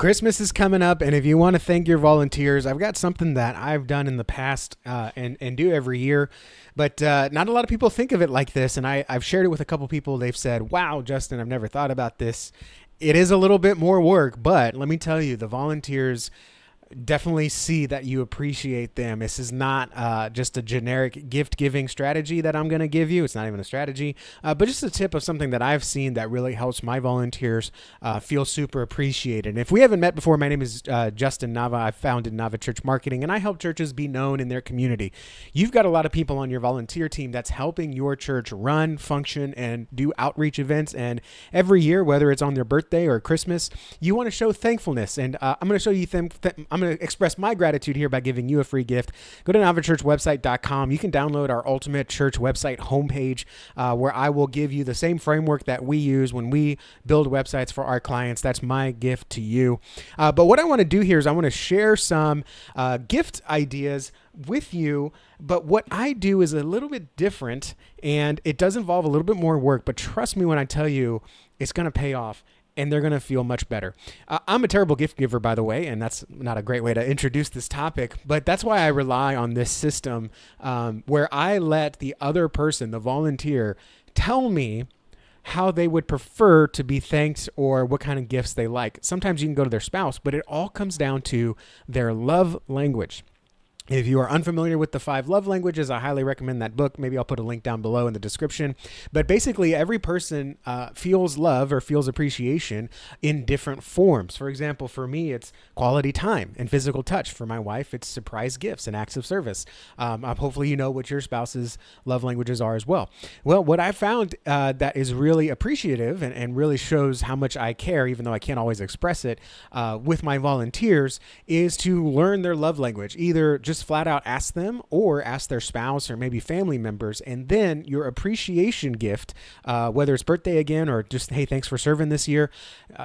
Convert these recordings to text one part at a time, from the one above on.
Christmas is coming up, and if you want to thank your volunteers, I've got something that I've done in the past and do every year, but not a lot of people think of it like this. And I've shared it with a couple people. They've said, "Wow, Justin, I've never thought about this." It is a little bit more work, but let me tell you, the volunteers definitely see that you appreciate them. This is not just a generic gift giving strategy that I'm going to give you. It's not even a strategy, but just a tip of something that I've seen that really helps my volunteers feel super appreciated. And if we haven't met before, my name is Justin Nava. I founded Nava Church Marketing, and I help churches be known in their community. You've got a lot of people on your volunteer team that's helping your church run, function, and do outreach events. And every year, whether it's on their birthday or Christmas, you want to show thankfulness. And I'm going to show you I'm going to express my gratitude here by giving you a free gift. Go to NavaChurchWebsite.com. You can download our Ultimate Church website homepage where I will give you the same framework that we use when we build websites for our clients. That's my gift to you. But what I want to do here is I want to share some gift ideas with you, but what I do is a little bit different, and it does involve a little bit more work, but trust me when I tell you it's going to pay off and they're going to feel much better. I'm a terrible gift giver, by the way, and that's not a great way to introduce this topic, but that's why I rely on this system where I let the other person, the volunteer, tell me how they would prefer to be thanked or what kind of gifts they like. Sometimes you can go to their spouse, but it all comes down to their love language. If you are unfamiliar with the 5 love languages, I highly recommend that book. Maybe I'll put a link down below in the description. But basically, every person feels love or feels appreciation in different forms. For example, for me, it's quality time and physical touch. For my wife, it's surprise gifts and acts of service. Hopefully, you know what your spouse's love languages are as well. Well, what I found that is really appreciative and really shows how much I care, even though I can't always express it with my volunteers, is to learn their love language. Either just flat out ask them or ask their spouse or maybe family members. And then your appreciation gift, whether it's birthday again or just, hey, thanks for serving this year,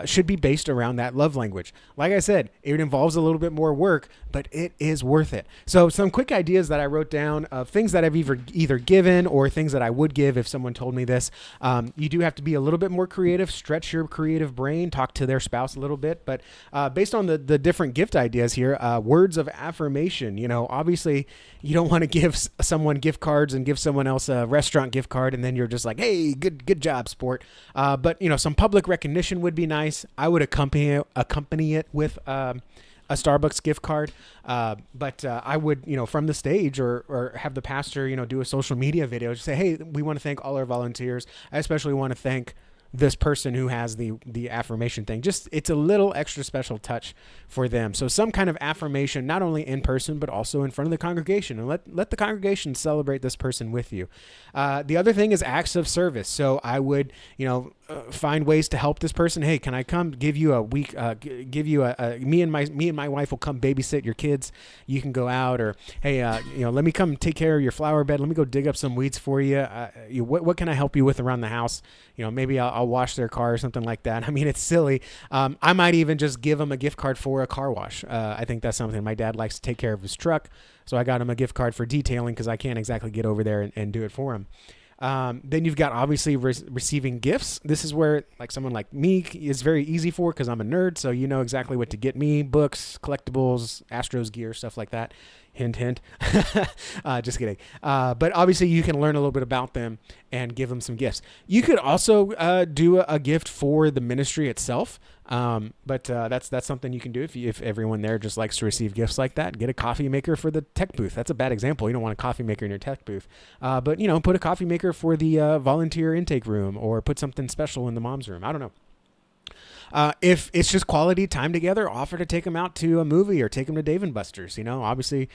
should be based around that love language. Like I said, it involves a little bit more work, but it is worth it. So some quick ideas that I wrote down of things that I've either given or things that I would give if someone told me this. You do have to be a little bit more creative, stretch your creative brain, talk to their spouse a little bit. But based on the different gift ideas here, words of affirmation, obviously you don't want to give someone gift cards and give someone else a restaurant gift card and then you're just like, hey, good job, sport. But some public recognition would be nice. I would accompany it with a Starbucks gift card. But I would, from the stage or have the pastor, do a social media video, just say, hey, we want to thank all our volunteers. I especially want to thank this person who has the affirmation thing. Just, it's a little extra special touch for them. So some kind of affirmation, not only in person, but also in front of the congregation, and let the congregation celebrate this person with you. The other thing is acts of service. So I would, find ways to help this person. Hey, can I come give you a week, me and my wife will come babysit your kids. You can go out, or, hey, let me come take care of your flower bed. Let me go dig up some weeds for you. What can I help you with around the house? Maybe I'll wash their car or something like that. I mean, it's silly. I might even just give them a gift card for a car wash. I think that's something my dad likes to take care of his truck. So I got him a gift card for detailing because I can't exactly get over there and do it for him. Then you've got obviously receiving gifts. This is where someone like me is very easy for because I'm a nerd. So you know exactly what to get me: books, collectibles, Astros gear, stuff like that. Hint, hint. Just kidding. But obviously you can learn a little bit about them and give them some gifts. You could also do a gift for the ministry itself. But that's something you can do if everyone there just likes to receive gifts like that. Get a coffee maker for the tech booth. That's a bad example. You don't want a coffee maker in your tech booth. But put a coffee maker for the volunteer intake room, or put something special in the mom's room. I don't know. If it's just quality time together, offer to take them out to a movie or take them to Dave & Buster's. Obviously,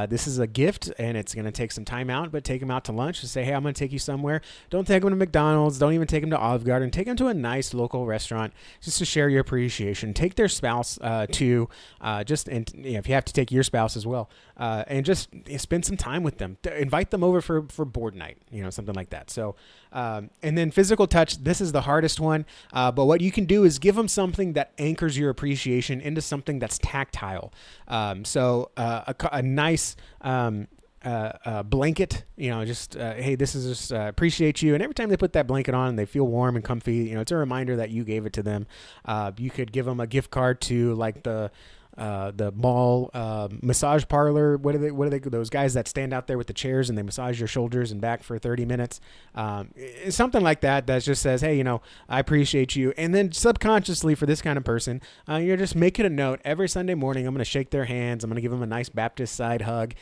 this is a gift and it's going to take some time out, but take them out to lunch and say, hey, I'm going to take you somewhere. Don't take them to McDonald's. Don't even take them to Olive Garden. Take them to a nice local restaurant just to share your appreciation. Take their spouse if you have to take your spouse as well, and just spend some time with them. Invite them over for board night, something like that. So, and then physical touch. This is the hardest one, but what you can do is give them something that anchors your appreciation into something that's tactile. A nice blanket, just hey, this is just appreciate you. And every time they put that blanket on, they feel warm and comfy. It's a reminder that you gave it to them. You could give them a gift card to like the mall massage parlor. What are they? Those guys that stand out there with the chairs and they massage your shoulders and back for 30 minutes. Something like that just says, hey, I appreciate you. And then subconsciously for this kind of person, you're just making a note every Sunday morning. I'm going to shake their hands. I'm going to give them a nice Baptist side hug,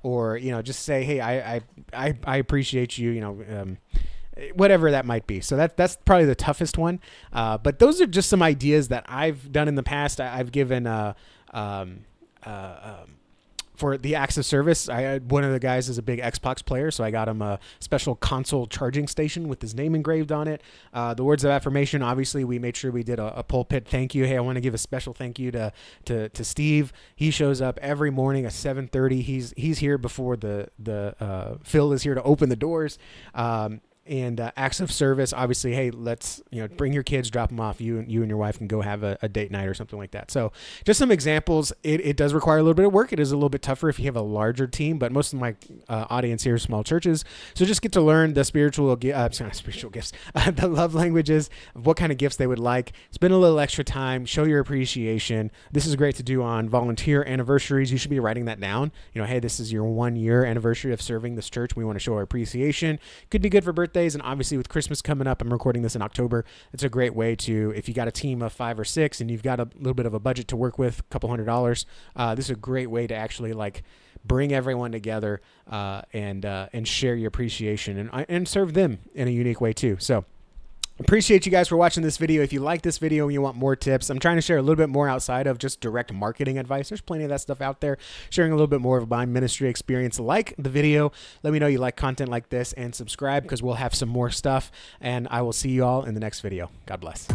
or just say, hey, I appreciate you. Whatever that might be. So that's probably the toughest one. But those are just some ideas that I've done in the past. I've given for the acts of service. One of the guys is a big Xbox player, so I got him a special console charging station with his name engraved on it. The words of affirmation, obviously, we made sure we did a pulpit thank you. Hey, I want to give a special thank you to Steve. He shows up every morning at 7:30. He's here before the Phil is here to open the doors. And acts of service, obviously, hey, let's bring your kids, drop them off. You and your wife can go have a date night or something like that. So just some examples. It does require a little bit of work. It is a little bit tougher if you have a larger team, but most of my audience here is small churches. So just get to learn the spiritual gifts, the love languages, of what kind of gifts they would like. Spend a little extra time, show your appreciation. This is great to do on volunteer anniversaries. You should be writing that down. Hey, this is your 1 year anniversary of serving this church. We want to show our appreciation. Could be good for birthdays. And obviously with Christmas coming up, I'm recording this in October. It's a great way to, if you got a team of 5 or 6 and you've got a little bit of a budget to work with, a couple $100, this is a great way to actually like bring everyone together and share your appreciation and serve them in a unique way too. So appreciate you guys for watching this video. If you like this video and you want more tips, I'm trying to share a little bit more outside of just direct marketing advice. There's plenty of that stuff out there. Sharing a little bit more of my ministry experience. Like the video. Let me know you like content like this and subscribe because we'll have some more stuff. And I will see you all in the next video. God bless.